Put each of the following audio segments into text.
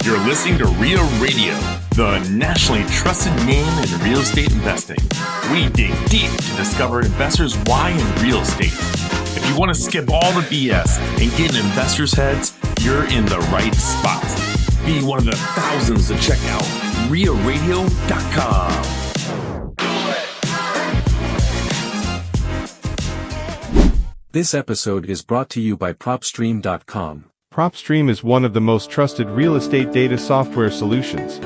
You're listening to RIA Radio, the nationally trusted name in real estate investing. We dig deep to discover investors' why in real estate. If you want to skip all the BS and get in investors' heads, you're in the right spot. Be one of the thousands to check out RIARadio.com. This episode is brought to you by PropStream.com. PropStream is one of the most trusted real estate data software solutions.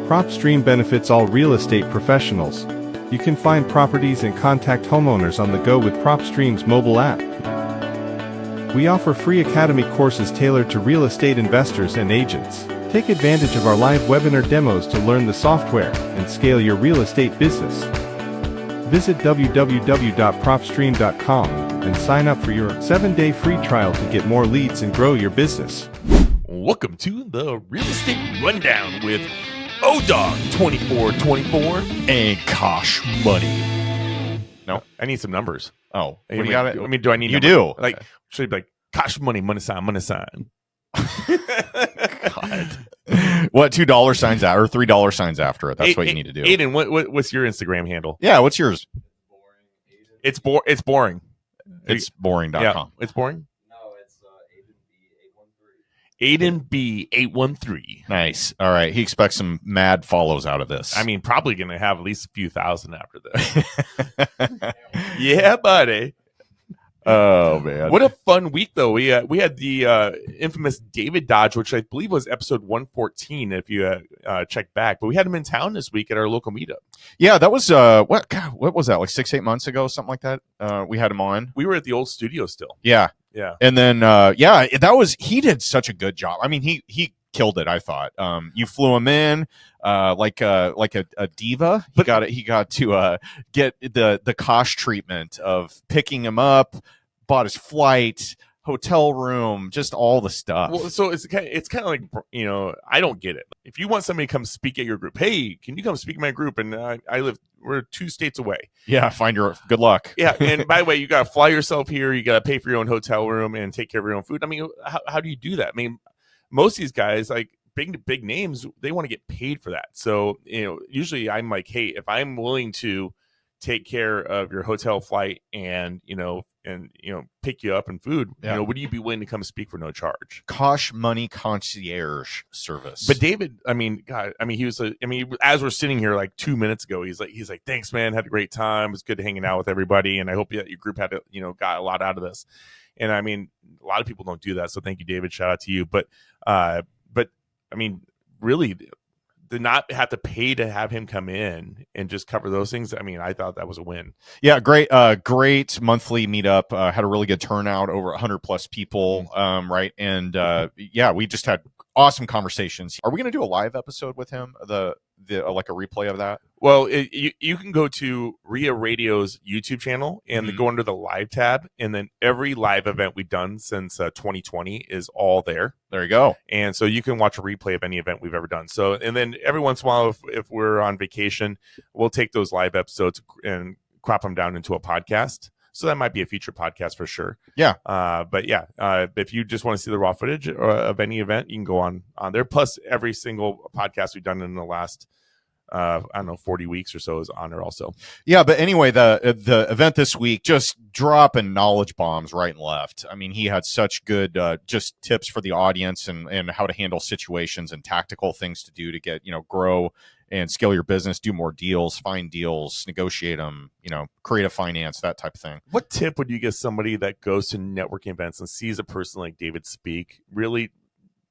PropStream benefits all real estate professionals. You can find properties and contact homeowners on the go with PropStream's mobile app. We offer free academy courses tailored to real estate investors and agents. Take advantage of our live webinar demos to learn the software and scale your real estate business. Visit www.propstream.com and sign up for your 7-day free trial to get more leads and grow your business. Welcome to the Real Estate Rundown with ODog2424 and Kosh Money. No, I need some numbers. Oh, I mean, do I need you numbers? do. Like, should I be like, Kosh Money, money sign. God. What, $2 signs out or $3 signs after it? That's what you need to do. Aiden, what's your Instagram handle? Yeah, what's yours? It's boring. It's boring.com. Yeah, it's boring? No, it's Aiden AidenB813. Nice. All right. He expects some mad follows out of this. I mean, probably going to have at least a few thousand after this. Yeah, buddy. Oh, man. What a fun week, though. We had the infamous David Dodge, which I believe was episode 114, if you check back. But we had him in town this week at our local meetup. Yeah, that was, what was that, like 6-8 months ago, something like that? We had him on. We were at the old studio still. Yeah. Yeah. And then, he did such a good job. I mean, he killed it, I thought. You flew him in like a diva. He got to get the Kosh treatment of picking him up, bought his flight, hotel room, just all the stuff. Well, so it's kind of like, I don't get it. If you want somebody to come speak at your group, hey, can you come speak in my group? And we're 2 states away. Yeah, good luck. Yeah, and by the way, you got to fly yourself here. You got to pay for your own hotel room and take care of your own food. I mean, how do you do that? I mean, most of these guys, like big names, they want to get paid for that. So, usually I'm like, hey, if I'm willing to take care of your hotel flight and pick you up and food, would you be willing to come speak for no charge? Kosh Money concierge service. But David, he was as we're sitting here like 2 minutes ago, he's like, thanks, man, had a great time. It was good hanging out with everybody, and I hope that your group had got a lot out of this. And I mean, a lot of people don't do that, so thank you, David. Shout out to you. But I mean, really, to not have to pay to have him come in and just cover those things. I mean, I thought that was a win. Yeah, great monthly meetup. Had a really good turnout, over 100 plus people. Right, and we just had awesome conversations. Are we going to do a live episode with him? The like a replay of that? Well, you can go to RIA Radio's YouTube channel and then go under the live tab, and then every live event we've done since 2020 is all there. There you go. And so you can watch a replay of any event we've ever done. So, and then every once in a while, if we're on vacation, we'll take those live episodes and crop them down into a podcast. So that might be a future podcast for sure. Yeah. If you just want to see the raw footage of any event, you can go on there. Plus, every single podcast we've done in the last 40 weeks or so is on there also. Yeah, but anyway, the event this week, just dropping knowledge bombs right and left. I mean, he had such good just tips for the audience and how to handle situations and tactical things to do to get, grow and scale your business, do more deals, find deals, negotiate them, creative finance, that type of thing. What tip would you give somebody that goes to networking events and sees a person like David speak, really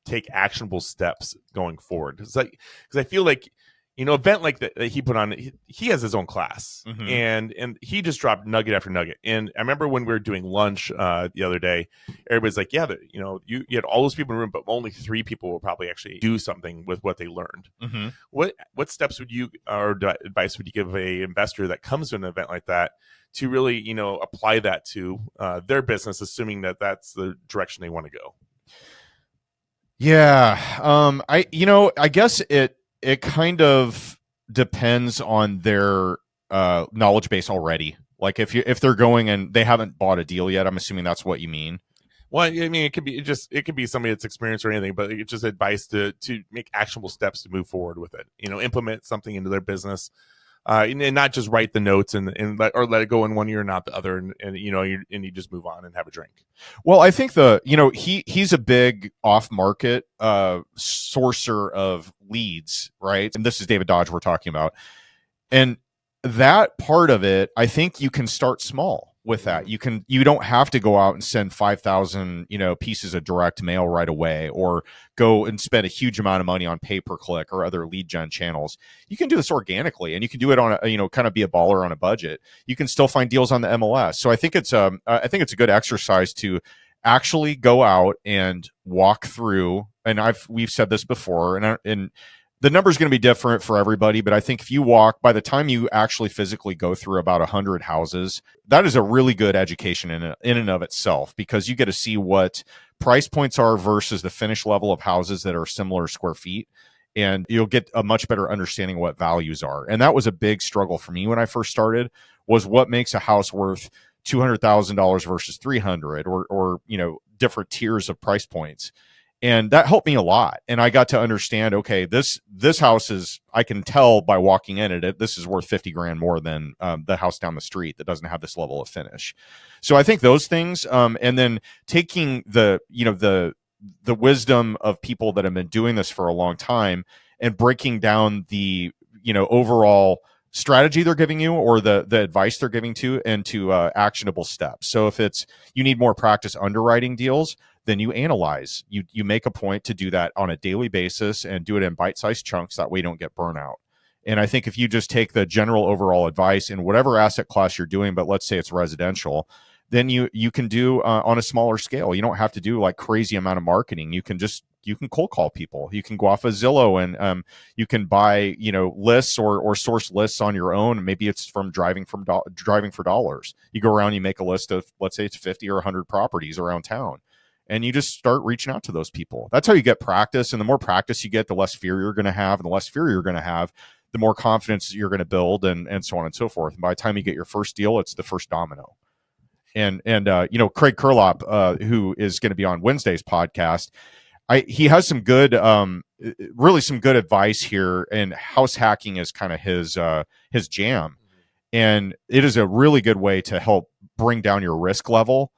take actionable steps going forward? It's like, because I feel like, event like that he put on, he has his own class, and he just dropped nugget after nugget. And I remember when we were doing lunch the other day, everybody's like, yeah, you had all those people in the room, but only 3 people will probably actually do something with what they learned. What steps would you, or advice would you give a investor that comes to an event like that to really, apply that to their business, assuming that that's the direction they want to go? Yeah. I guess it kind of depends on their knowledge base already. Like if they're going and they haven't bought a deal yet, I'm assuming that's what you mean. Well, I mean, it could be somebody that's experienced or anything, but it's just advice to make actionable steps to move forward with it. Implement something into their business, and not just write the notes and let it go in one ear and not the other, and you just move on and have a drink. Well, I think he's a big off market sourcer of leads, right? And this is David Dodge we're talking about, and that part of it, I think you can start small with that. You don't have to go out and send 5,000, pieces of direct mail right away, or go and spend a huge amount of money on pay-per-click or other lead gen channels. You can do this organically, and you can do it on kind of be a baller on a budget. You can still find deals on the MLS. So I think it's a good exercise to actually go out and walk through. And we've said this before, and the number is going to be different for everybody, but I think if you walk, by the time you actually physically go through about 100 houses, that is a really good education in and of itself, because you get to see what price points are versus the finished level of houses that are similar square feet, and you'll get a much better understanding of what values are. And that was a big struggle for me when I first started, was what makes a house worth $200,000 versus 300, or different tiers of price points. And that helped me a lot. And I got to understand, okay, this house is, I can tell by walking in it, this is worth 50 grand more than the house down the street that doesn't have this level of finish. So I think those things, and then taking the wisdom of people that have been doing this for a long time and breaking down the, overall strategy they're giving you, or the advice they're giving to, into actionable steps. So if it's, you need more practice underwriting deals, then you analyze. You make a point to do that on a daily basis and do it in bite-sized chunks. That way you don't get burnout. And I think if you just take the general overall advice in whatever asset class you're doing, but let's say it's residential, then you can do on a smaller scale. You don't have to do like crazy amount of marketing. You can cold call people. You can go off of Zillow, and you can buy lists or source lists on your own. Maybe it's from driving for dollars. You go around, you make a list of, let's say it's 50 or 100 properties around town, and you just start reaching out to those people. That's how you get practice. And the more practice you get, the less fear you're going to have. And the less fear you're going to have, the more confidence you're going to build, and so on and so forth. And by the time you get your first deal, it's the first domino. And Craig Kurlop, who is going to be on Wednesday's podcast, he has some good, really some good advice here. And house hacking is kind of his jam. And it is a really good way to help bring down your risk level,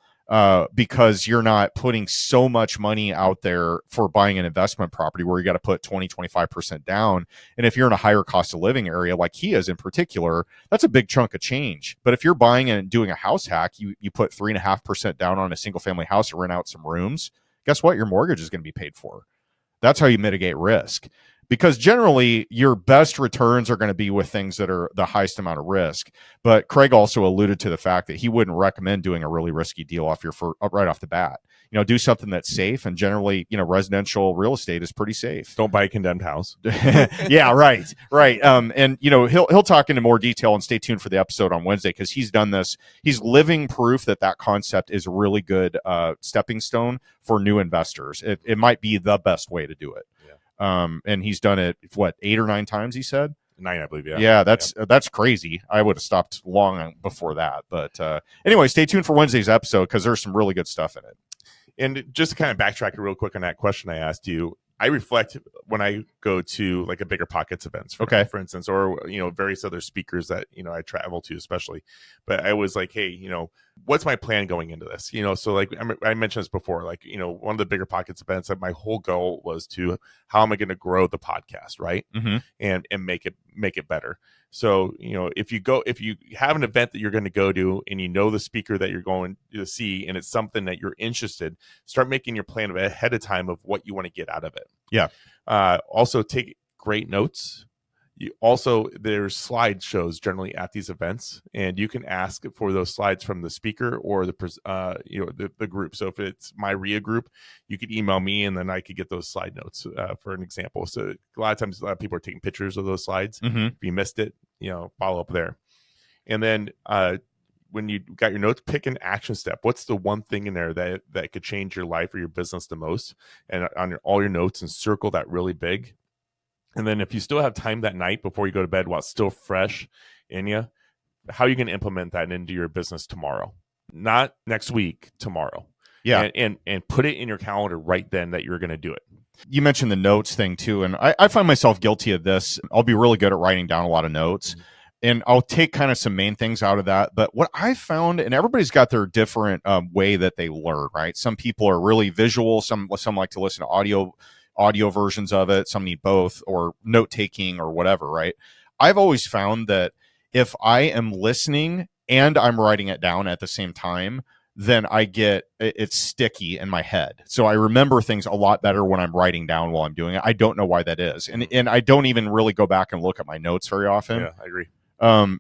because you're not putting so much money out there for buying an investment property where you got to put 20-25% down. And if you're in a higher cost of living area like he is in particular, that's a big chunk of change. But if you're buying and doing a house hack, you put 3.5% down on a single family house to rent out some rooms, guess what? Your mortgage is going to be paid for. That's how you mitigate risk. Because generally your best returns are going to be with things that are the highest amount of risk. But Craig also alluded to the fact that he wouldn't recommend doing a really risky deal right off the bat. Do something that's safe, and generally, residential real estate is pretty safe. Don't buy a condemned house. Yeah, right. And he'll talk into more detail, and stay tuned for the episode on Wednesday, because he's done this. He's living proof that concept is a really good stepping stone for new investors. It might be the best way to do it. And he's done it 8 or 9 times, he said. 9, I believe. Yeah, that's crazy. I would have stopped long before that. But anyway, stay tuned for Wednesday's episode, because there's some really good stuff in it. And just to kind of backtrack real quick on that question I asked you, I reflect when I go to like a Bigger Pockets events, for instance, or various other speakers that I travel to, especially. But I was like, hey, what's my plan going into this? So like I mentioned this before, like one of the Bigger Pockets events, that my whole goal was to, how am I going to grow the podcast, right? Mm-hmm. And make it better. So if you have an event that you're going to go to, and the speaker that you're going to see, and it's something that you're interested, start making your plan ahead of time of what you want to get out of it. Yeah. Also take great notes. There's slideshows generally at these events, and you can ask for those slides from the speaker or the group. So if it's my RIA group, you could email me, and then I could get those slide notes for an example. So a lot of times, a lot of people are taking pictures of those slides. Mm-hmm. If you missed it, follow up there. And then when you got your notes, pick an action step. What's the one thing in there that could change your life or your business the most? And on all your notes, and circle that really big. And then if you still have time that night before you go to bed while it's still fresh in you, how are you going to implement that into your business tomorrow? Not next week, tomorrow. Yeah. and put it in your calendar right then that you're going to do it. You mentioned the notes thing too, and I find myself guilty of this. I'll be really good at writing down a lot of notes, and I'll take kind of some main things out of that. But what I found, and everybody's got their different way that they learn, right? Some people are really visual. Some like to listen to audio versions of it. Some need both, or note taking, or whatever, right? I've always found that if I am listening and I'm writing it down at the same time, then it's sticky in my head. So I remember things a lot better when I'm writing down while I'm doing it. I don't know why that is. And I don't even really go back and look at my notes very often. Yeah, I agree.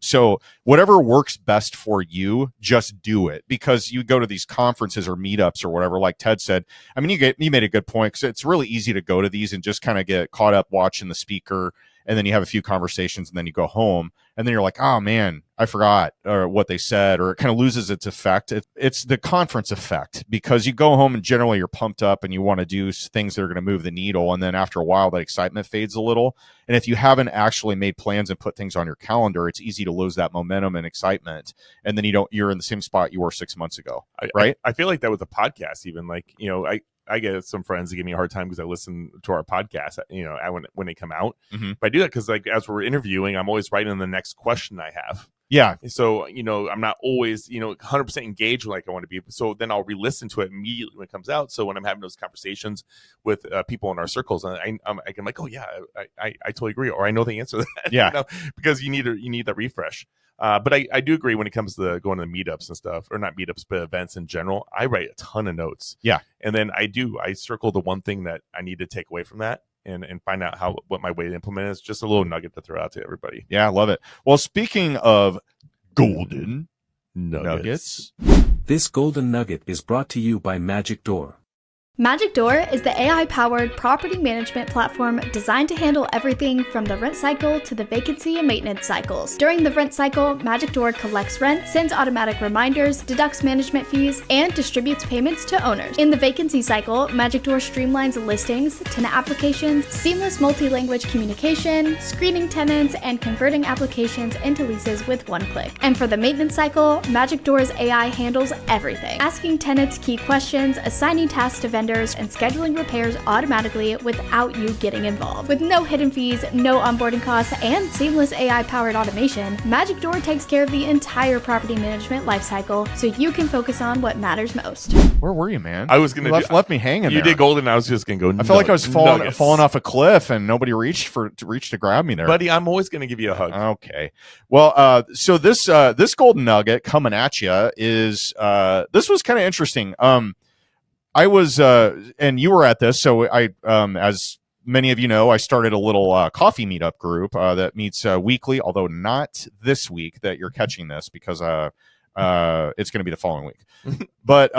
So whatever works best for you, just do it, because you go to these conferences or meetups or whatever, like Ted said. I mean, you made a good point, because it's really easy to go to these and just kind of get caught up watching the speaker, and then you have a few conversations and then you go home and then you're like, oh man, I forgot what they said, or it kind of loses its effect. It's the conference effect, because you go home and generally you're pumped up and you want to do things that are going to move the needle. And then after a while, that excitement fades a little. And if you haven't actually made plans and put things on your calendar, it's easy to lose that momentum and excitement. And then you're in the same spot you were 6 months ago. Right. I feel like that with the podcast, even like, I get some friends that give me a hard time because I listen to our podcast, when they come out. Mm-hmm. But I do that because, like, as we're interviewing, I'm always writing the next question I have. Yeah. So, I'm not always, 100% engaged like I want to be. So then I'll re-listen to it immediately when it comes out. So when I'm having those conversations with people in our circles, and I can like, oh yeah, I totally agree, or I know the answer to that. Yeah. Because you need that refresh. But I do agree when it comes to going to meetups and stuff, or not meetups, but events in general. I write a ton of notes. Yeah. And then I circle the one thing that I need to take away from that, and find out what my way to implement is. Just a little nugget to throw out to everybody. Yeah, I love it. Well, speaking of golden nuggets. This golden nugget is brought to you by Magic Door. Magic Door is the AI-powered property management platform designed to handle everything from the rent cycle to the vacancy and maintenance cycles. During the rent cycle, Magic Door collects rent, sends automatic reminders, deducts management fees, and distributes payments to owners. In the vacancy cycle, Magic Door streamlines listings, tenant applications, seamless multi-language communication, screening tenants, and converting applications into leases with one click. And for the maintenance cycle, Magic Door's AI handles everything, asking tenants key questions, assigning tasks to vendors, and scheduling repairs automatically without you getting involved. With no hidden fees, no onboarding costs, and seamless AI-powered automation, Magic Door takes care of the entire property management lifecycle so you can focus on what matters most. Where were you, man? I was gonna left me hanging. You there. did golden. I was just gonna go. I felt like I was falling off a cliff, and nobody reached to grab me there. Buddy, I'm always gonna give you a hug. Okay. Well, so this golden nugget coming at you is this was kind of interesting. I was, and you were at this, so I, as many of you know, I started a little coffee meetup group that meets weekly, although not this week that you're catching this, because it's going to be the following week. But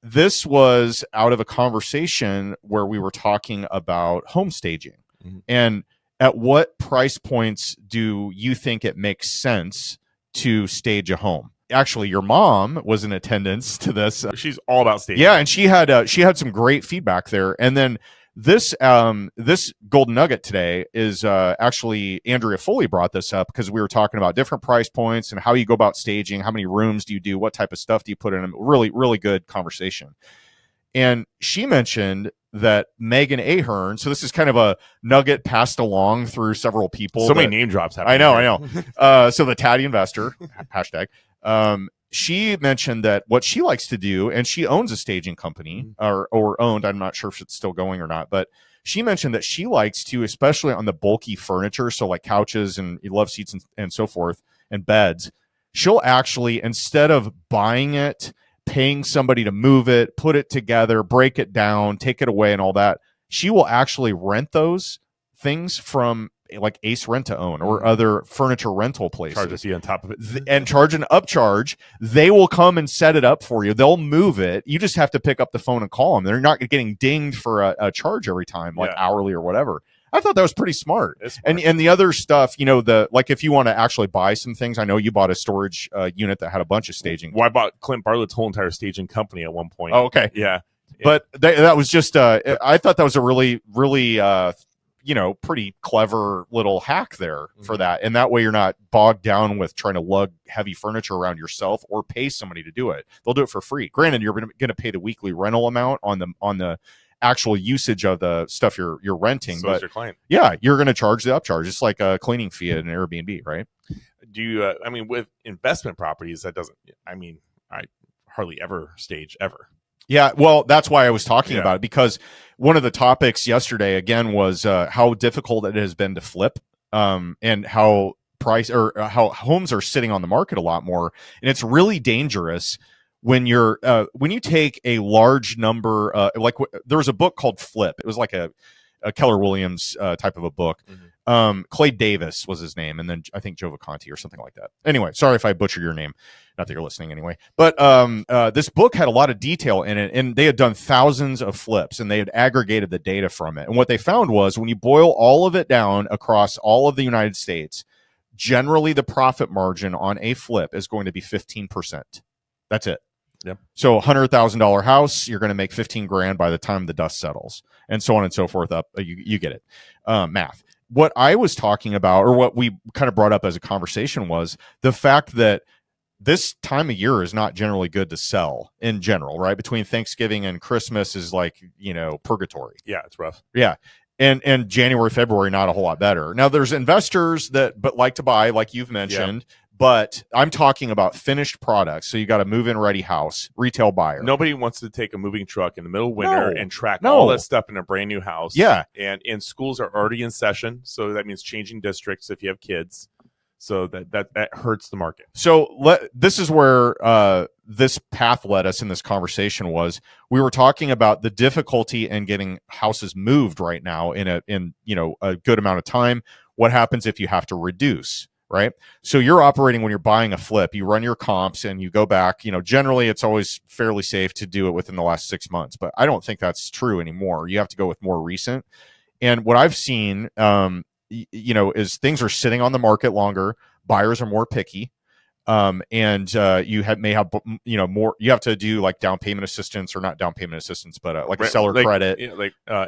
this was out of a conversation where we were talking about home staging. Mm-hmm. And at what price points do you think it makes sense to stage a home? Actually, your mom was in attendance to this. She's all about staging. Yeah, and she had some great feedback there. And then this golden nugget today is actually Andrea Foley brought this up because we were talking about different price points and how you go about staging, how many rooms do you do, what type of stuff do you put in them. Really, really good conversation. And she mentioned that Megan Ahern, so this is kind of a nugget passed along through several people. So many name drops happening. I know. So the Tatty Investor, hashtag. She mentioned that what she likes to do, and she owns a staging company, or owned, I'm not sure if it's still going or not, but she mentioned that she likes to, especially on the bulky furniture, so like couches and love seats and so forth, and beds, she'll actually, instead of buying it, paying somebody to move it, put it together, break it down, take it away and all that, she will actually rent those things from like Ace Rent to Own or other furniture rental places. Charge a fee on top of it. And charge an upcharge. They will come and set it up for you. They'll move it. You just have to pick up the phone and call them. They're not getting dinged for a charge every time, like hourly or whatever. I thought that was pretty smart. And the other stuff, like if you want to actually buy some things, I know you bought a storage unit that had a bunch of staging. Well, I bought Clint Bartlett's whole entire staging company at one point. Oh, okay. Yeah. But that was just, I thought that was a really, really pretty clever little hack there for that. And that way you're not bogged down with trying to lug heavy furniture around yourself or pay somebody to do it. They'll do it for free. Granted, you're going to pay the weekly rental amount on the actual usage of the stuff you're renting, So but is your client. yeah, you're going to charge the upcharge. It's like a cleaning fee at an Airbnb, right? Do you? I mean, with investment properties, that doesn't. I mean, I hardly ever stage ever. Yeah, well, that's why I was talking Yeah. about it, because one of the topics yesterday again was how difficult it has been to flip, and how how homes are sitting on the market a lot more, and it's really dangerous when you take a large number. There was a book called Flip. It was like a Keller Williams type of a book. Clay Davis was his name, and then I think Joe Vacanti or something like that. Anyway, sorry if I butchered your name. Not that you're listening anyway. But this book had a lot of detail in it, and they had done thousands of flips, and they had aggregated the data from it. And what they found was when you boil all of it down across all of the United States, generally the profit margin on a flip is going to be 15%. That's it. Yep. So $100,000 house, you're going to make 15 grand by the time the dust settles, and so on and so forth. Up, you get it. Math. What I was talking about, or what we kind of brought up as a conversation, was the fact that this time of year is not generally good to sell in general, right? Between Thanksgiving and Christmas is like, purgatory. Yeah, it's rough. Yeah. And January, February, not a whole lot better. Now there's investors that like to buy, like you've mentioned, but I'm talking about finished products. So you got a move-in ready house, retail buyer. Nobody wants to take a moving truck in the middle of winter and track No. all that stuff in a brand new house. Yeah. And schools are already in session, so that means changing districts if you have kids. So that hurts the market. So this is where this path led us in this conversation. Was we were talking about the difficulty in getting houses moved right now in a good amount of time. What happens if you have to reduce, right? So you're operating when you're buying a flip, you run your comps and you go back. Generally it's always fairly safe to do it within the last 6 months, but I don't think that's true anymore. You have to go with more recent. And what I've seen, is things are sitting on the market longer. Buyers are more picky. And you may have more. You have to do like down payment assistance, or not down payment assistance, but like a seller credit,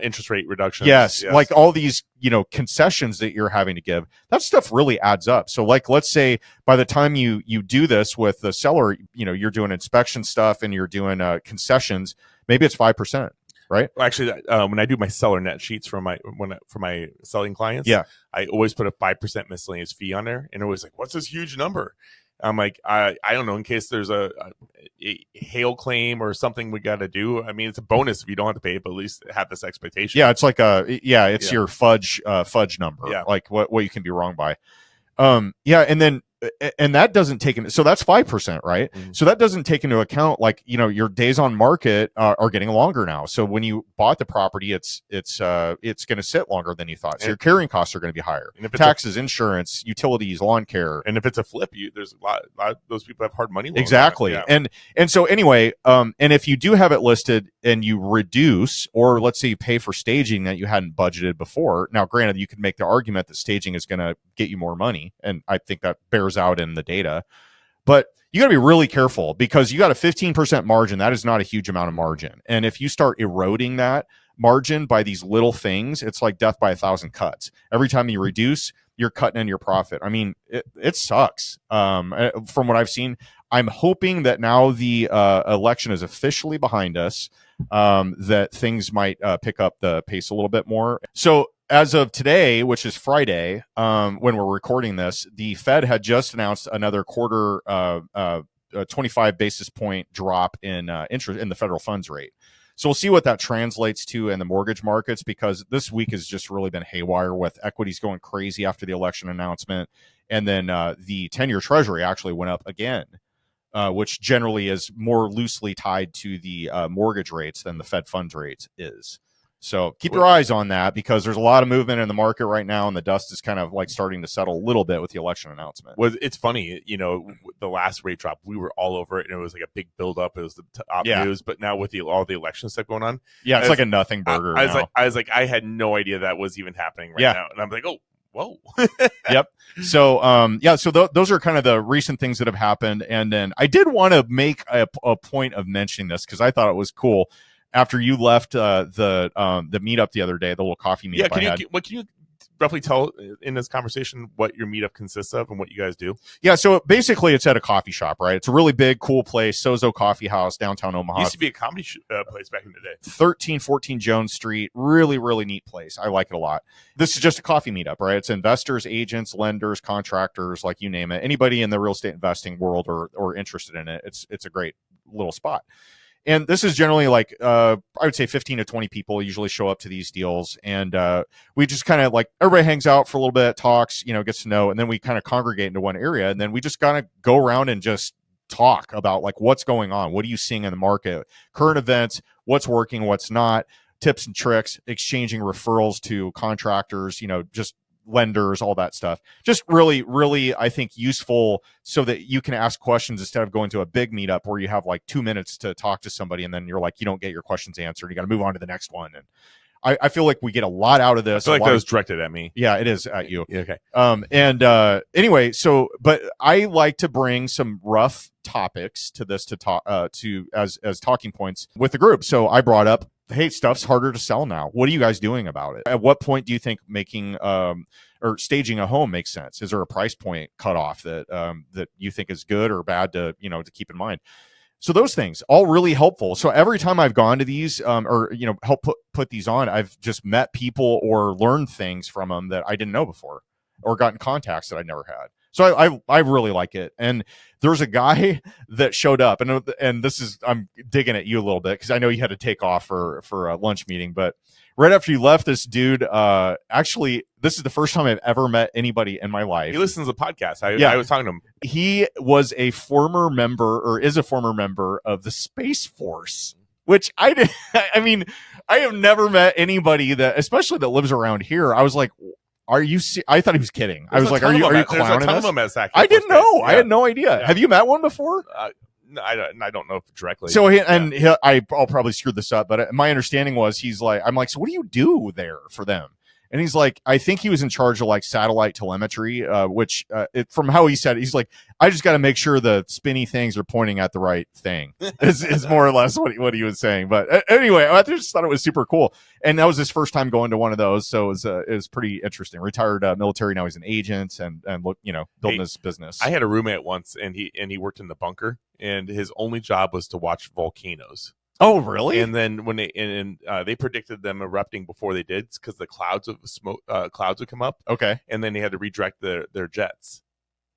interest rate reductions. Yes, like all these concessions that you're having to give. That stuff really adds up. So like, let's say by the time you do this with the seller, you're doing inspection stuff and you're doing concessions. Maybe it's 5%. Right. Well, actually, when I do my seller net sheets for my selling clients, I always put a 5% miscellaneous fee on there, and always like, what's this huge number? I'm like, I don't know, in case there's a hail claim or something we got to do. I mean, it's a bonus if you don't have to pay it, but at least have this expectation. Yeah, it's like your fudge number. Yeah. Like what you can be wrong by. And that doesn't take into, so that's 5%, right? Mm-hmm. So that doesn't take into account, like, your days on market are getting longer now. So when you bought the property, it's going to sit longer than you thought. So your carrying costs are going to be higher. And if it's taxes, insurance, utilities, lawn care. And if it's a flip, there's a lot of those people have hard money loans. Exactly. Yeah. And so anyway, and if you do have it listed and you reduce, or let's say you pay for staging that you hadn't budgeted before. Now, granted, you could make the argument that staging is going to get you more money, and I think that bears out in the data, but you got to be really careful, because you got a 15% margin. That is not a huge amount of margin. And if you start eroding that margin by these little things, it's like death by 1,000 cuts. Every time you reduce, you're cutting in your profit. I mean, it sucks. From what I've seen, I'm hoping that now the election is officially behind us, that things might pick up the pace a little bit more. So as of today, which is Friday, when we're recording this, the Fed had just announced another quarter 25 basis point drop in interest in the federal funds rate. So we'll see what that translates to in the mortgage markets, because this week has just really been haywire, with equities going crazy after the election announcement. And then the 10-year Treasury actually went up again, which generally is more loosely tied to the mortgage rates than the Fed funds rates is. So keep your eyes on that, because there's a lot of movement in the market right now, and the dust is kind of like starting to settle a little bit with the election announcement. Well, it's funny, the last rate drop, we were all over it, and it was like a big buildup. It was the top news, but now with all the election stuff going on, it's like a nothing burger. I was like, I had no idea that was even happening right now, and I'm like, oh, whoa. Yep. So, those are kind of the recent things that have happened. And then I did want to make a point of mentioning this, because I thought it was cool. after you left the meetup the other day, the little coffee meetup I had. What can you roughly tell in this conversation what your meetup consists of and what you guys do? Yeah, so basically it's at a coffee shop, right? It's a really big, cool place, Sozo Coffee House, downtown Omaha. It used to be a comedy place back in the day. 1314 Jones Street. Really, really neat place. I like it a lot. This is just a coffee meetup, right? It's investors, agents, lenders, contractors, like you name it. Anybody in the real estate investing world or interested in it. It's a great little spot. And this is generally like, I would say 15 to 20 people usually show up to these deals. And we just kind of like, everybody hangs out for a little bit, talks, gets to know, and then we kind of congregate into one area. And then we just kind of go around and just talk about like what's going on. What are you seeing in the market? Current events, what's working, what's not, tips and tricks, exchanging referrals to contractors, just lenders, all that stuff. Just really, really, I think useful so that you can ask questions instead of going to a big meetup where you have like 2 minutes to talk to somebody and then you're like, you don't get your questions answered. You got to move on to the next one. And I feel like we get a lot out of this. I feel like that was directed at me. Yeah, it is at you. Okay. Anyway, but I like to bring some rough topics to this to talk as talking points with the group. So I brought up, hey, stuff's harder to sell now. What are you guys doing about it? At what point do you think making or staging a home makes sense? Is there a price point cutoff that you think is good or bad to keep in mind? So those things all really helpful. So every time I've gone to these or help put these on, I've just met people or learned things from them that I didn't know before or gotten contacts that I never had. So I really like it. And there's a guy that showed up, and this is, I'm digging at you a little bit because I know you had to take off for a lunch meeting, but right after you left, this dude, actually, this is the first time I've ever met anybody in my life. He listens to the podcast. I was talking to him. He was a former member or is a former member of the Space Force, which I have never met anybody that, especially that lives around here. I was like, are you? I thought he was kidding. I was like, "Are you clowning us?" I didn't know. Yeah. I had no idea. Yeah. Have you met one before? No, I don't know directly. So I'll probably screw this up, but my understanding was I'm like, so what do you do there for them? And he's like, I think he was in charge of like satellite telemetry, which from how he said it, he's like, I just got to make sure the spinny things are pointing at the right thing. is more or less what he was saying. But anyway, I just thought it was super cool. And that was his first time going to one of those. So it was pretty interesting. Retired military. Now he's an agent and building his business. I had a roommate once and he worked in the bunker and his only job was to watch volcanoes. Oh, really? And then when they predicted them erupting before they did because the clouds of smoke would come up. Okay. And then they had to redirect their jets.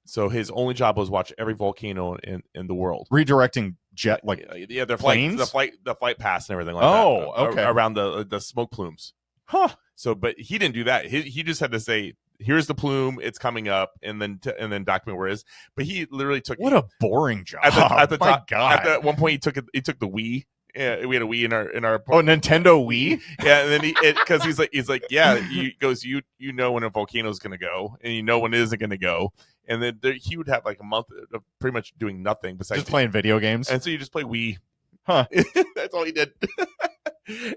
So his only job was watch every volcano in the world. Redirecting jet their planes? the flight path and everything like that. Oh, okay. Around the smoke plumes. Huh. So, but he didn't do that. He just had to say, here's the plume, it's coming up, and then document where it is. But he literally took what a boring job. At the My top. God. At one point, he took the Wii. Yeah, we had a Wii in our Nintendo Wii. Yeah, and then because he's like yeah, he goes you know when a volcano is gonna go, and you know when it isn't gonna go, and then he would have like a month of pretty much doing nothing besides just playing video games, and so you just play Wii. Huh? That's all he did.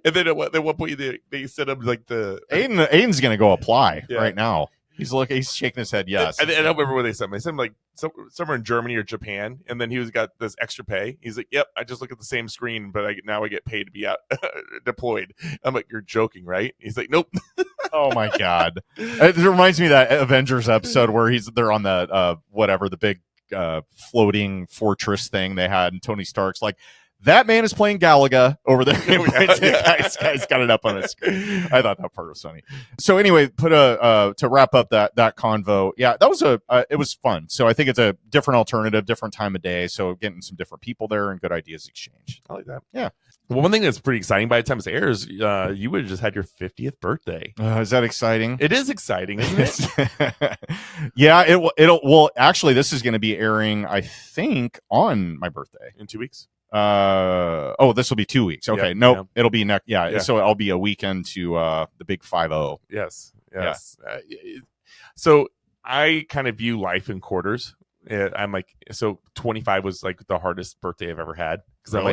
And then at one point they set up like the Aiden's gonna go apply right now. He's shaking his head. Yes. And I don't remember where they sent him. They sent him like somewhere in Germany or Japan. And then he got this extra pay. He's like, yep, I just look at the same screen, but now I get paid to be out deployed. I'm like, you're joking, right? He's like, nope. Oh my God. It reminds me of that Avengers episode where they're on the the big floating fortress thing they had, and Tony Stark's like, that man is playing Galaga over there. Guy's got it up on his screen. I thought that part was funny. So anyway, to wrap up that convo, yeah, that was it was fun. So I think it's a different alternative, different time of day. So getting some different people there and good ideas exchanged. I like that. Yeah. Well, one thing that's pretty exciting by the time this airs, you would have just had your 50th birthday. Is that exciting? It is exciting, isn't it? Yeah. Well, actually, this is going to be airing, I think, on my birthday in 2 weeks. This will be 2 weeks. Okay. Yeah, nope. yeah. It'll be next. Yeah, so I'll be a weekend to the big 5-0. Yes. So I kind of view life in quarters. I'm like, so 25 was like the hardest birthday I've ever had because I'm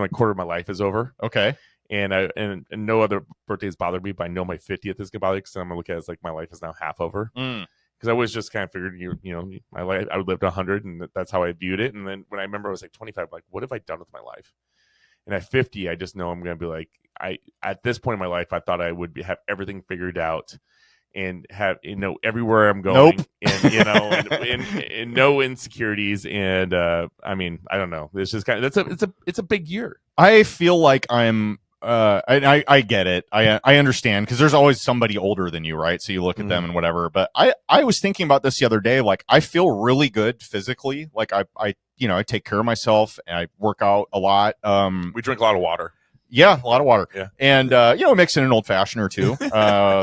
like quarter of my life is over. Okay. And no other birthdays bothered me, but I know my 50th is gonna bother because I'm gonna look at it as like my life is now half over. Because I was just kind of figured, my life, I would live to 100, and that's how I viewed it. And then when I remember I was like 25, I'm like, what have I done with my life? And at 50, I just know I'm going to be like, at this point in my life, I thought I would have everything figured out and have, everywhere I'm going. Nope. And, and no insecurities. And, I mean, I don't know. It's just kind of, it's a big year. I feel like I'm, I get it. I understand, because there's always somebody older than you, right? So you look at them and whatever. But I was thinking about this the other day. Like, I feel really good physically. Like I take care of myself and I work out a lot. We drink a lot of water. Yeah, a lot of water. Yeah. And, mix in an old fashioned or two,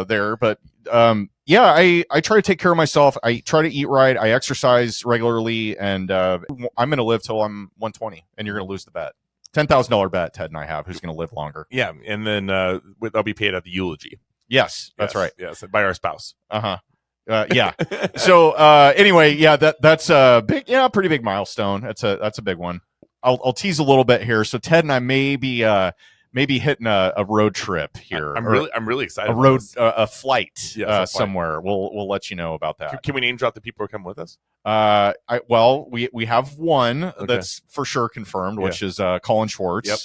there. But, I try to take care of myself. I try to eat right. I exercise regularly, and, I'm going to live till I'm 120, and you're going to lose the bet. $10,000 bet Ted and I have. Who's going to live longer? Yeah. And then, they'll be paid at the eulogy. Yes, that's right. Yes. By our spouse. Uh-huh. Yeah. So, anyway, yeah, that's a big, pretty big milestone. That's a big one. I'll tease a little bit here. So Ted and I may be hitting a road trip here. I'm really excited. A flight, yes, somewhere. We'll let you know about that. Can we name drop the people who come with us? We have one that's for sure confirmed, which is Colin Schwartz. Yep.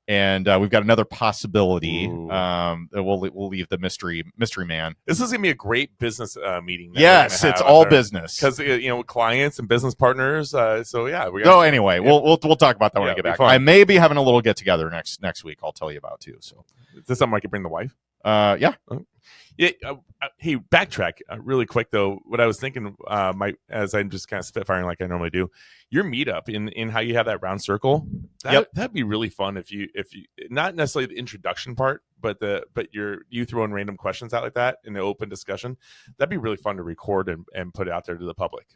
And we've got another possibility. We'll leave the mystery man. This is gonna be a great business meeting. Yes, it's all business, because clients and business partners. So yeah, anyway, we'll talk about that when I get back. Fun. I may be having a little get together next week. I'll tell you about too. So is this something I could bring the wife? Yeah. Yeah. Hey, backtrack really quick though. What I was thinking, as I'm just kind of spitfiring like I normally do, your meetup in how you have that round circle. That'd be really fun if you not necessarily the introduction part, but you throw in random questions out like that in the open discussion. That'd be really fun to record and put it out there to the public.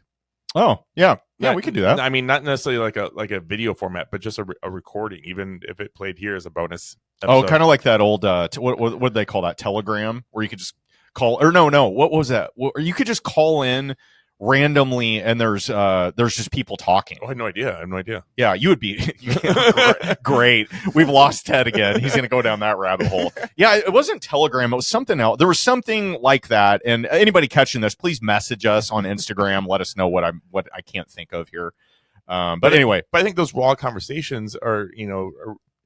Oh yeah, we could do that. I mean, not necessarily like a video format, but just a recording, even if it played here as a bonus episode. Oh, kind of like that old what did they call that, Telegram, where you could just call, or no, what was that? You could just call in randomly, and there's just people talking. Oh, I have no idea. Yeah, you would be great. We've lost Ted again. He's gonna go down that rabbit hole. Yeah, it wasn't Telegram. It was something else. There was something like that. And anybody catching this, please message us on Instagram. Let us know what I can't think of here. But anyway, I think those raw conversations are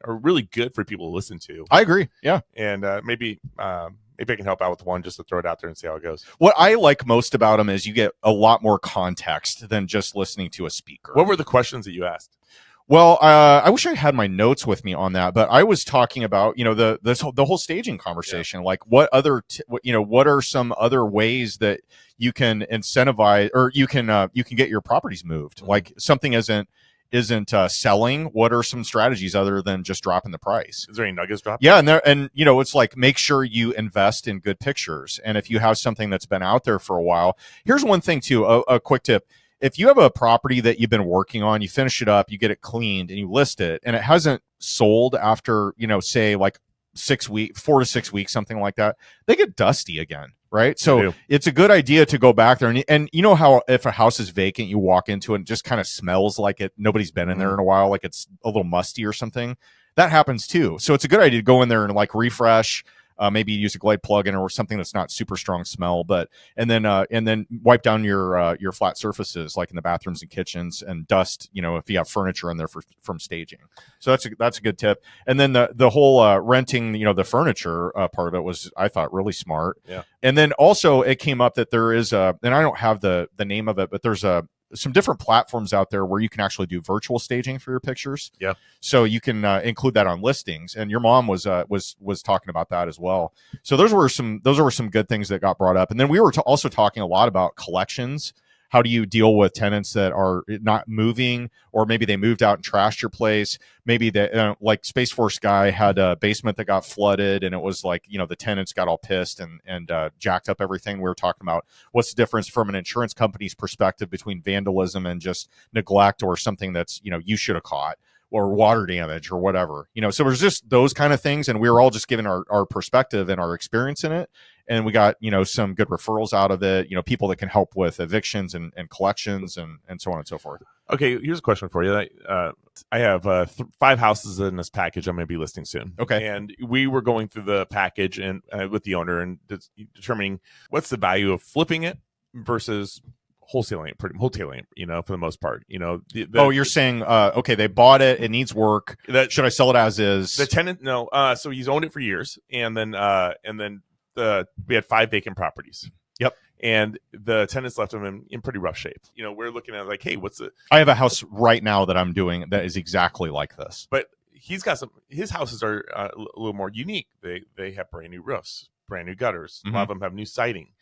really good for people to listen to. I agree. Yeah, and maybe I can help out with one just to throw it out there and see how it goes. What I like most about them is you get a lot more context than just listening to a speaker. What were the questions that you asked? Well, I wish I had my notes with me on that, but I was talking about, the whole staging conversation. Yeah. Like, what are some other ways that you can incentivize, or you can get your properties moved? Mm-hmm. Like, something isn't selling. What are some strategies other than just dropping the price? Is there any nuggets dropped? Yeah, and it's like, make sure you invest in good pictures. And if you have something that's been out there for a while, here's one thing too, a quick tip. If you have a property that you've been working on, you finish it up, you get it cleaned, and you list it, and it hasn't sold after, say like 4 to 6 weeks, something like that, they get dusty again. Right. So it's a good idea to go back there. And you know how if a house is vacant, you walk into it and it just kind of smells like nobody's been in there in a while, like it's a little musty or something. That happens too. So it's a good idea to go in there and like refresh. Maybe use a Glade plugin or something that's not super strong smell, and then wipe down your flat surfaces, like in the bathrooms and kitchens, and dust, if you have furniture in there from staging. So that's a good tip. And then the whole renting, the furniture part of it was, I thought, really smart. Yeah. And then also it came up that there is and I don't have the name of it, but there's some different platforms out there where you can actually do virtual staging for your pictures. Yeah. So you can include that on listings, and your mom was talking about that as well. So those were some good things that got brought up. And then we were also talking a lot about collections. How do you deal with tenants that are not moving, or maybe they moved out and trashed your place? Maybe like Space Force guy had a basement that got flooded, and it was like, the tenants got all pissed and jacked up everything. We were talking about what's the difference from an insurance company's perspective between vandalism and just neglect, or something that's, you should have caught, or water damage or whatever. So there's just those kind of things, and we were all just giving our perspective and our experience in it. And we got, some good referrals out of it, people that can help with evictions and collections and so on and so forth. Okay, here's a question for you. I have 5 houses in this package I'm going to be listing soon. Okay. And we were going through the package and with the owner and determining what's the value of flipping it versus wholesaling, for the most part. You're saying, okay, they bought it. It needs work. Should I sell it as is? The tenant, no. So he's owned it for years, and then we had 5 vacant properties. Yep. And the tenants left them in pretty rough shape. We're looking at like, hey, I have a house right now that I'm doing that is exactly like this. But he's got his houses are a little more unique. They have brand new roofs, brand new gutters. A lot of them have new siding.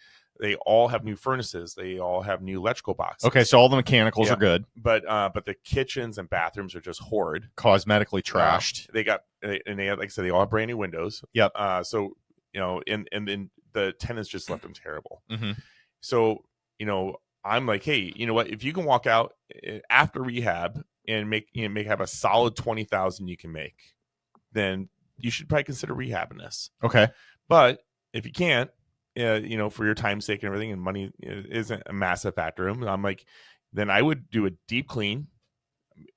They all have new furnaces. They all have new electrical boxes. Okay, so all the mechanicals are good. But the kitchens and bathrooms are just horrid. Cosmetically trashed. They have, like I said, they all have brand new windows. Yep. So, and then the tenants just left them terrible. Mm-hmm. So, I'm like, hey, you know what? If you can walk out after rehab and have a solid 20,000 you can make, then you should probably consider rehabbing this. Okay. But if you can't, for your time's sake and everything, and money isn't a massive factor, I'm like, then I would do a deep clean,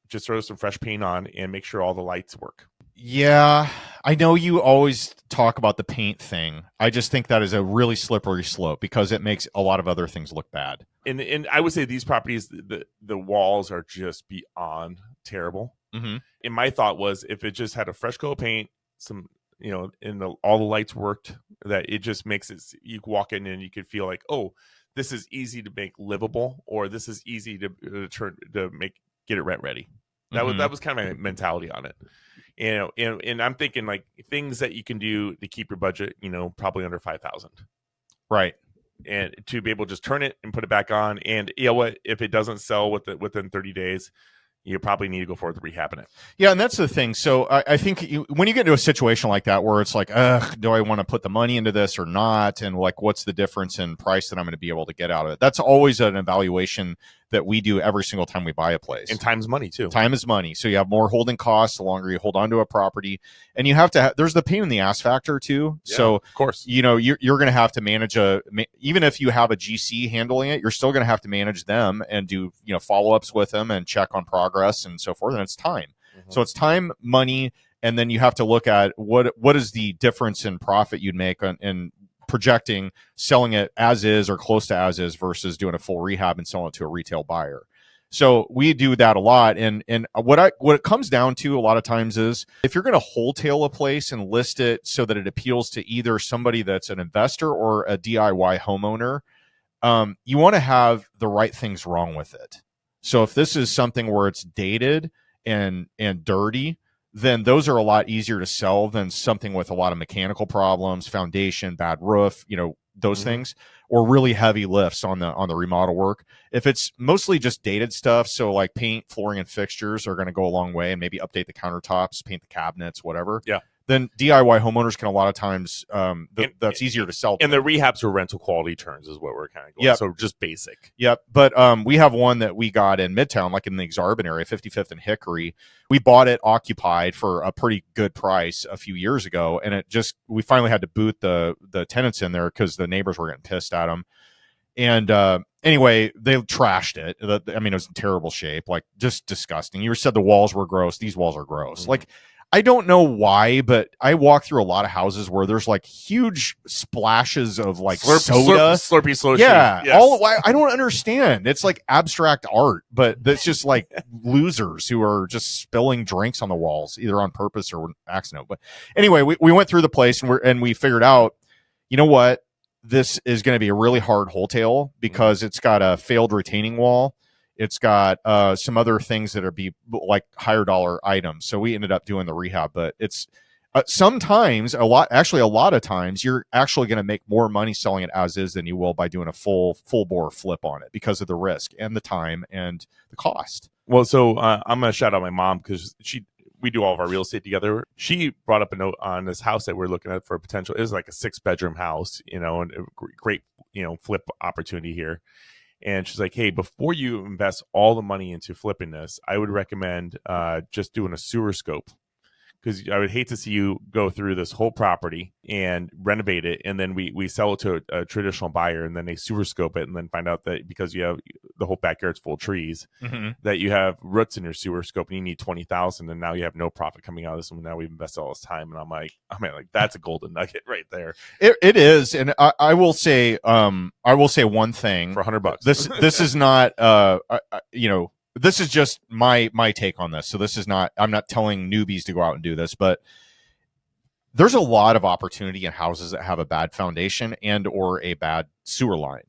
just throw some fresh paint on and make sure all the lights work. Yeah, I know you always talk about the paint thing. I just think that is a really slippery slope because it makes a lot of other things look bad. And I would say these properties, the walls are just beyond terrible. Mm-hmm. And my thought was, if it just had a fresh coat of paint, some, and all the lights worked, that it just makes it, you walk in and you could feel like, oh, this is easy to make livable, or this is easy to get it rent ready. That was kind of my mentality on it. And I'm thinking like things that you can do to keep your budget, probably under 5,000. Right. And to be able to just turn it and put it back on. And what, if it doesn't sell within 30 days, you probably need to go forward with rehabbing it. Yeah, and that's the thing. So I think when you get into a situation like that where it's like, do I want to put the money into this or not? And like, what's the difference in price that I'm going to be able to get out of it? That's always an evaluation that we do every single time we buy a place. And time's money too. Time is money. So you have more holding costs the longer you hold on to a property. And you have to, there's the pain in the ass factor too. Yeah, so of course, you're going to have to manage even if you have a GC handling it, you're still going to have to manage them and do, follow-ups with them and check on progress and so forth. And it's time. Mm-hmm. So it's time, money, and then you have to look at what is the difference in profit you'd make in projecting selling it as is or close to as is versus doing a full rehab and selling it to a retail buyer. So we do that a lot. And what it comes down to a lot of times is if you're going to wholesale a place and list it so that it appeals to either somebody that's an investor or a DIY homeowner, you want to have the right things wrong with it. So if this is something where it's dated and dirty, then those are a lot easier to sell than something with a lot of mechanical problems, foundation, bad roof, those things, or really heavy lifts on the remodel work. If it's mostly just dated stuff, so like paint, flooring, and fixtures are going to go a long way, and maybe update the countertops, paint the cabinets, whatever. Yeah. Then DIY homeowners can a lot of times, that's easier to sell. And the rehabs are rental quality turns is what we're kind of going. Yep. So just basic. Yep. But we have one that we got in Midtown, like in the Exarban area, 55th and Hickory. We bought it occupied for a pretty good price a few years ago. And we finally had to boot the tenants in there because the neighbors were getting pissed at them. And anyway, they trashed it. I mean, it was in terrible shape, like just disgusting. You said the walls were gross. These walls are gross. Mm-hmm. Like, I don't know why, but I walk through a lot of houses where there's like huge splashes of like soda. Slurpy slow. Yeah. Yes. I don't understand. It's like abstract art, but that's just like losers who are just spilling drinks on the walls, either on purpose or accident. But anyway, we went through the place and we figured out, you know what? This is going to be a really hard wholesale because it's got a failed retaining wall. It's got some other things that are like higher dollar items. So we ended up doing the rehab, but it's sometimes a lot of times you're actually going to make more money selling it as is than you will by doing a full bore flip on it because of the risk and the time and the cost. Well, so I'm going to shout out my mom because we do all of our real estate together. She brought up a note on this house that we're looking at for a potential. It was like a 6-bedroom house, and a great, flip opportunity here. And she's like, hey, before you invest all the money into flipping this, I would recommend just doing a sewer scope. because I would hate to see you go through this whole property and renovate it, and then we sell it to a traditional buyer, and then they sewer scope it, and then find out that because you have the whole backyard's full of trees, that you have roots in your sewer scope, and you need 20,000, and now you have no profit coming out of this. And now we've invested all this time, and I'm like, that's a golden nugget right there. It is, and I will say one thing For $100. This is not this is just my take on this. So this is not, I'm not telling newbies to go out and do this, but there's a lot of opportunity in houses that have a bad foundation and or a bad sewer line.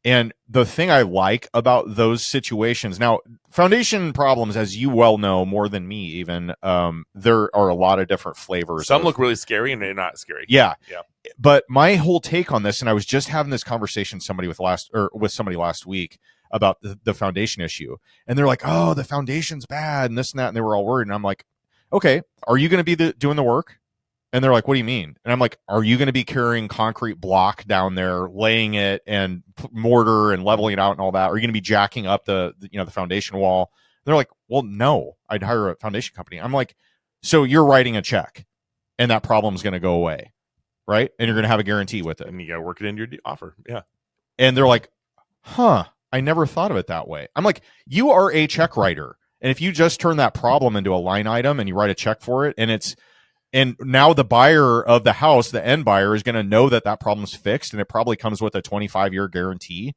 And the thing I like about those situations, now foundation problems, as you well know more than me even, there are a lot of different flavors. Some look really scary and they're not scary. Yeah. But my whole take on this, and I was just having this conversation with somebody last week about the foundation issue, and they're like, oh, the foundation's bad and this and that, and they were all worried. And I'm like, okay, are you going to be doing the work? And they're like, what do you mean? And I'm like, are you going to be carrying concrete block down there, laying it and mortar and leveling it out and all that? Are you going to be jacking up the foundation wall? And they're like, well, no, I'd hire a foundation company. I'm like, so you're writing a check and that problem's going to go away, right? And you're going to have a guarantee with it. And you got to work it into your offer. Yeah. And they're like, huh, I never thought of it that way. I'm like, you are a check writer. And if you just turn that problem into a line item and you write a check for it, and now the buyer of the house, the end buyer, is going to know that problem's fixed, and it probably comes with a 25-year guarantee,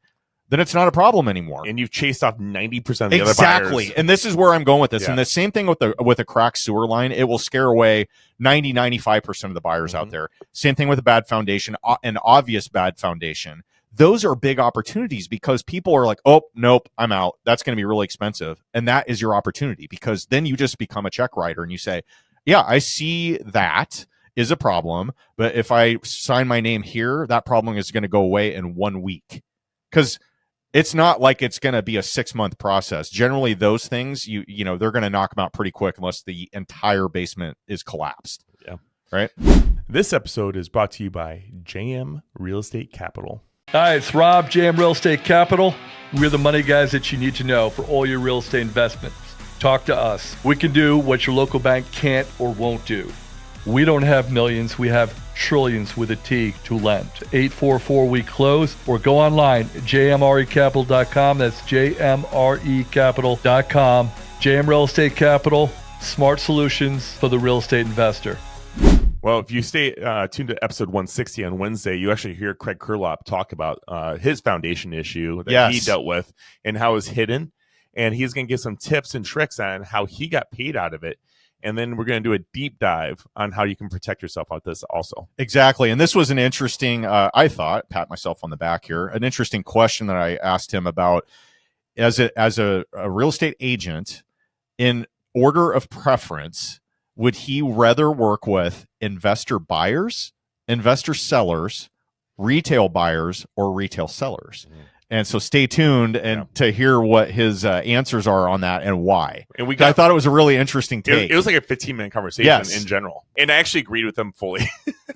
then it's not a problem anymore. And you've chased off 90% of the other buyers. Exactly. And this is where I'm going with this. Yeah. And the same thing with a cracked sewer line, it will scare away 95% of the buyers out there. Same thing with a bad foundation, an obvious bad foundation. Those are big opportunities because people are like, oh, nope, I'm out. That's going to be really expensive. And that is your opportunity, because then you just become a check writer and you say, yeah, I see that is a problem, but if I sign my name here, that problem is going to go away in 1 week. Because it's not like it's going to be a 6-month process. Generally, those things, you know, they're going to knock them out pretty quick unless the entire basement is collapsed. Yeah. Right? This episode is brought to you by JM Real Estate Capital. Hi, it's Rob, JM Real Estate Capital. We're the money guys that you need to know for all your real estate investments. Talk to us. We can do what your local bank can't or won't do. We don't have millions. We have trillions with a T to lend. 844 we close, or go online, jmrecapital.com. That's jmrecapital.com. JM Real Estate Capital, smart solutions for the real estate investor. Well, if you stay tuned to episode 160 on Wednesday, you actually hear Craig Kurlop talk about his foundation issue that he dealt with and how it was hidden. And he's going to give some tips and tricks on how he got paid out of it. And then we're going to do a deep dive on how you can protect yourself out this also. Exactly. And this was an interesting, I thought, pat myself on the back here, an interesting question that I asked him about as a real estate agent, in order of preference, would he rather work with investor buyers, investor sellers, retail buyers, or retail sellers? And so stay tuned to hear what his answers are on that and why. And I thought it was a really interesting take. It was like a 15-minute conversation in general. And I actually agreed with him fully.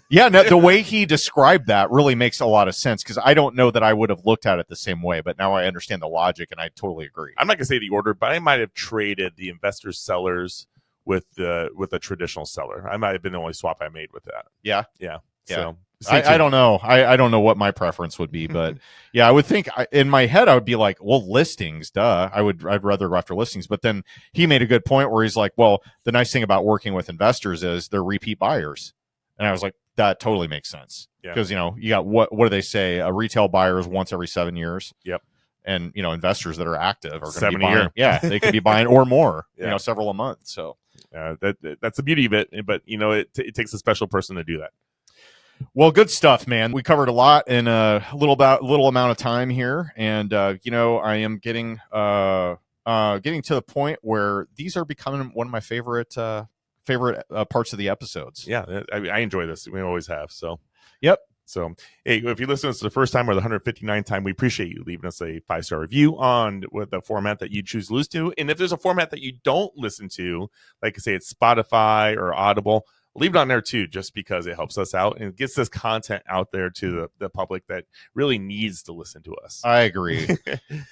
Yeah, no, the way he described that really makes a lot of sense, because I don't know that I would have looked at it the same way, but now I understand the logic and I totally agree. I'm not going to say the order, but I might have traded the investor sellers with a traditional seller. I might have been the only swap I made with that. Yeah. So I don't know. I don't know what my preference would be, but yeah, I would think in my head I would be like, well, listings, duh. I'd rather go after listings. But then he made a good point where he's like, well, the nice thing about working with investors is they're repeat buyers, and I was like, that totally makes sense, because you got what do they say? A retail buyer is once every 7 years. Yep. And investors that are active are going to 7 be buying. a year. Yeah, they could be buying or more. Several a month. So that's the beauty of it. But it takes a special person to do that. Well, good stuff, man. We covered a lot in a little amount of time here, and I am getting to the point where these are becoming one of my favorite parts of the episodes. Yeah, I enjoy this. We always have. So, yep. So, hey, if you listen to us the first time or the 159th time, we appreciate you leaving us a 5-star review on the format that you choose to listen to. And if there's a format that you don't listen to, like I say, it's Spotify or Audible, leave it on there too, just because it helps us out and it gets this content out there to the public that really needs to listen to us. I agree.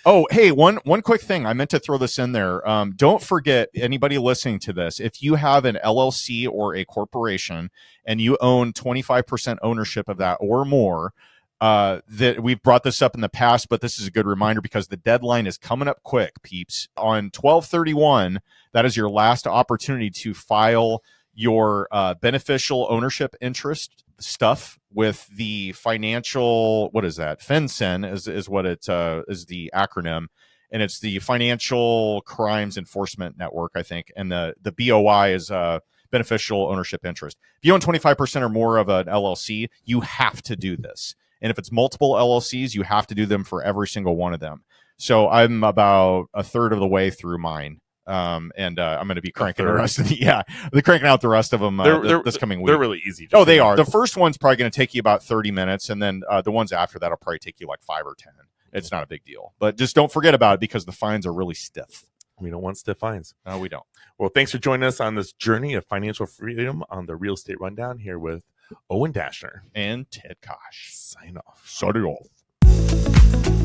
Oh, hey, one quick thing. I meant to throw this in there. Don't forget, anybody listening to this, if you have an LLC or a corporation and you own 25% ownership of that or more, that we've brought this up in the past, but this is a good reminder because the deadline is coming up quick, peeps. On 12/31, that is your last opportunity to file your beneficial ownership interest stuff with the financial, what is that? FinCEN is what it is, the acronym, and it's the Financial Crimes Enforcement Network, I think, and the BOI is beneficial ownership interest. If you own 25% or more of an LLC, you have to do this. And if it's multiple LLCs, you have to do them for every single one of them. So I'm about a third of the way through mine. I'm going to be cranking the rest of they're cranking out the rest of them this coming week. They're really easy. Oh, they are. The first one's probably going to take you about 30 minutes, and then the ones after that will probably take you like 5 or 10. It's not a big deal, but just don't forget about it because the fines are really stiff. We don't want stiff fines. No, we don't. Well, thanks for joining us on this journey of financial freedom on the Real Estate Rundown here with Owen Dashner And Ted Kosh. Sign off. Signing off.